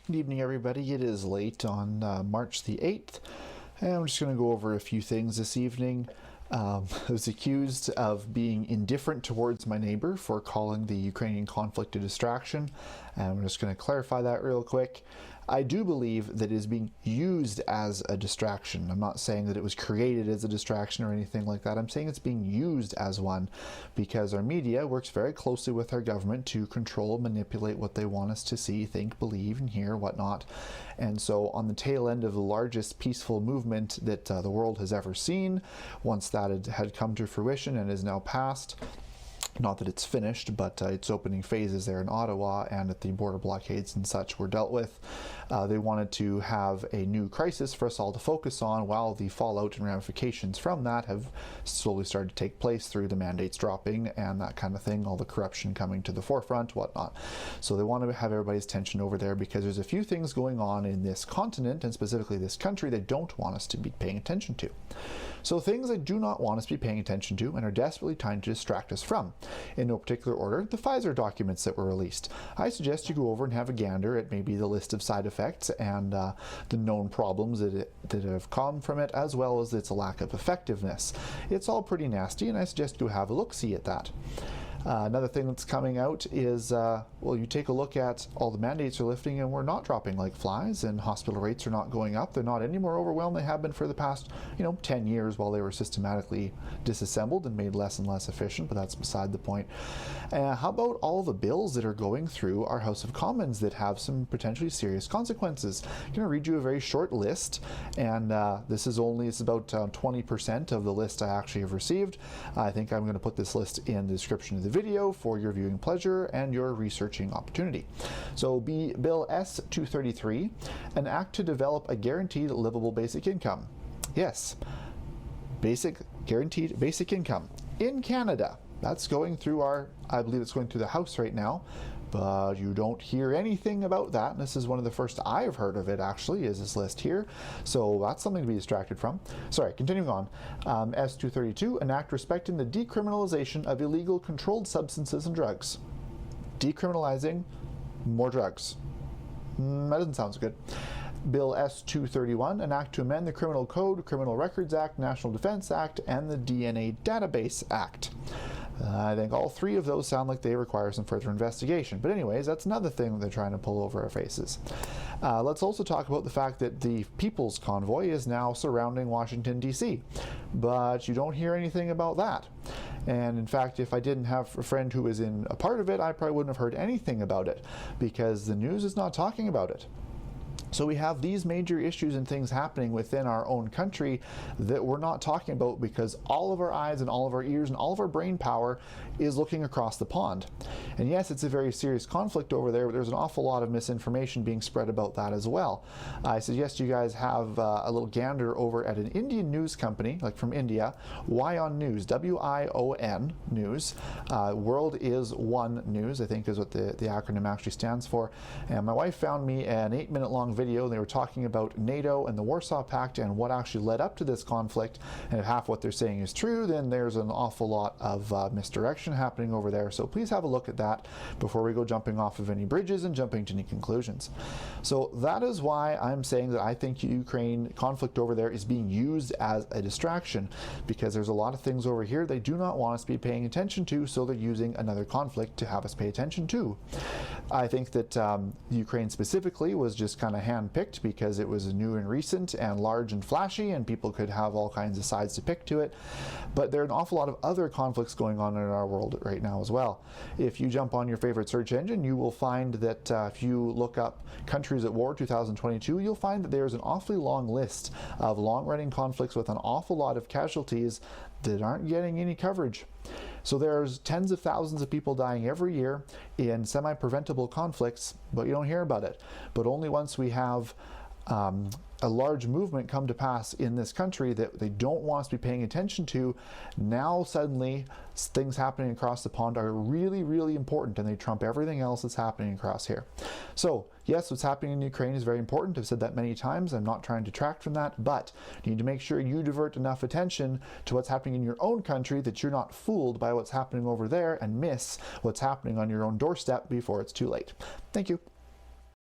Good evening, everybody. It is late on March the 8th, and I'm just going to go over a few things this evening. I was accused of being indifferent towards my neighbor for calling the Ukrainian conflict a distraction, and I'm just going to clarify that real quick. I do believe that it is being used as a distraction. I'm not saying that it was created as a distraction or anything like that. I'm saying it's being used as one because our media works very closely with our government to control, manipulate what they want us to see, think, believe, and hear, whatnot. And so on the tail end of the largest peaceful movement that the world has ever seen, once that had come to fruition and is now passed, not that it's finished, but its opening phases there in Ottawa and at the border blockades and such were dealt with. They wanted to have a new crisis for us all to focus on, while the fallout and ramifications from that have slowly started to take place through the mandates dropping and that kind of thing, all the corruption coming to the forefront, whatnot. So they want to have everybody's attention over there because there's a few things going on in this continent, and specifically this country, they don't want us to be paying attention to. So things they do not want us to be paying attention to and are desperately trying to distract us from. In no particular order, the Pfizer documents that were released. I suggest you go over and have a gander at maybe the list of side effects and the known problems that have come from it, as well as its lack of effectiveness. It's all pretty nasty, and I suggest you have a look-see at that. Another thing that's coming out is, well, you take a look at all the mandates are lifting and we're not dropping like flies, and hospital rates are not going up. They're not any more overwhelmed than they have been for the past, 10 years while they were systematically disassembled and made less and less efficient, but that's beside the point. How about all the bills that are going through our House of Commons that have some potentially serious consequences? I'm going to read you a very short list, and it's about 20% of the list I actually have received. I think I'm going to put this list in the description of the video for your viewing pleasure and your researching opportunity. So Bill S-233, an act to develop a guaranteed livable basic income. Yes, guaranteed basic income in Canada. That's going through I believe it's going through the House right now, but you don't hear anything about that. And this is one of the first I have heard of it, actually, is this list here. So that's something to be distracted from. Sorry, continuing on. S-232, an act respecting the decriminalization of illegal controlled substances and drugs. Decriminalizing more drugs. That doesn't sound so good. Bill S-231, an act to amend the Criminal Code, Criminal Records Act, National Defense Act, and the DNA Database Act. I think all three of those sound like they require some further investigation. But anyways, that's another thing that they're trying to pull over our faces. Let's also talk about the fact that the People's Convoy is now surrounding Washington, D.C. But you don't hear anything about that. And in fact, if I didn't have a friend who was in a part of it, I probably wouldn't have heard anything about it because the news is not talking about it. So we have these major issues and things happening within our own country that we're not talking about because all of our eyes and all of our ears and all of our brain power is looking across the pond. And yes, it's a very serious conflict over there, but there's an awful lot of misinformation being spread about that as well. I suggest you guys have a little gander over at an Indian news company, like from India, WION News, W-I-O-N News. World is One News, I think is what the acronym actually stands for. And my wife found me an 8-minute long video. They were talking about NATO and the Warsaw Pact and what actually led up to this conflict, and if half what they're saying is true, then there's an awful lot of misdirection happening over there. So please have a look at that before we go jumping off of any bridges and jumping to any conclusions. So that is why I'm saying that I think Ukraine conflict over there is being used as a distraction, because there's a lot of things over here they do not want us to be paying attention to, so they're using another conflict to have us pay attention to. I think that Ukraine specifically was just kind of hand-picked because it was new and recent and large and flashy, and people could have all kinds of sides to pick to it. But there are an awful lot of other conflicts going on in our world right now as well. If you jump on your favorite search engine, you will find that if you look up countries at war 2022, you'll find that there's an awfully long list of long-running conflicts with an awful lot of casualties that aren't getting any coverage. So there's tens of thousands of people dying every year in semi-preventable conflicts, but you don't hear about it. But only once we have a large movement come to pass in this country that they don't want us to be paying attention to, now suddenly things happening across the pond are really, really important, and they trump everything else that's happening across here. So yes, what's happening in Ukraine is very important. I've said that many times. I'm not trying to detract from that, but you need to make sure you divert enough attention to what's happening in your own country that you're not fooled by what's happening over there and miss what's happening on your own doorstep before it's too late. Thank you.